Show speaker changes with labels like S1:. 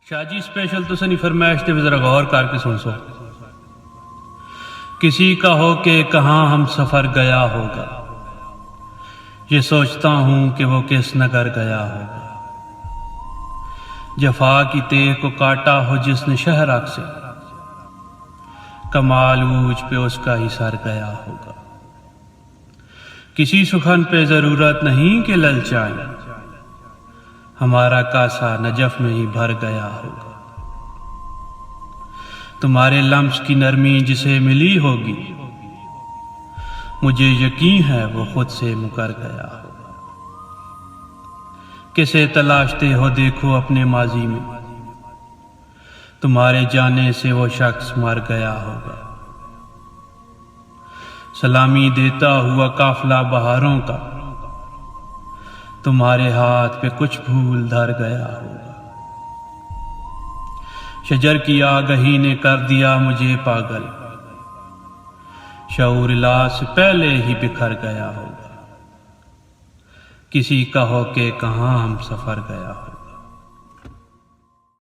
S1: شاہ جی special تو نہیں فرمائش تے ذرا غور کر کے سن سو۔ کسی کا ہو کہ کہاں ہم سفر گیا ہوگا، یہ سوچتا ہوں کہ وہ کس نگر گیا ہوگا۔ جفا کی تہ کو کاٹا ہو جس نے شہرک سے، کمال اوج پہ اس کا ہی سر گیا ہوگا۔ کسی سخن پہ ضرورت نہیں کہ للچائیں، ہمارا کاسا نجف میں ہی بھر گیا ہوگا۔ تمہارے لمس کی نرمی جسے ملی ہوگی، مجھے یقین ہے وہ خود سے مکر گیا ہوگا۔ کسے تلاشتے ہو دیکھو اپنے ماضی میں، تمہارے جانے سے وہ شخص مر گیا ہوگا۔ سلامی دیتا ہوا قافلہ بہاروں کا، تمہارے ہاتھ پہ کچھ بھول دھر گیا ہوگا۔ شجر کی آگہی نے کر دیا مجھے پاگل، شعور لا سے پہلے ہی بکھر گیا ہوگا۔ کسی کا ہو کہ کہاں ہم سفر گیا ہوگا۔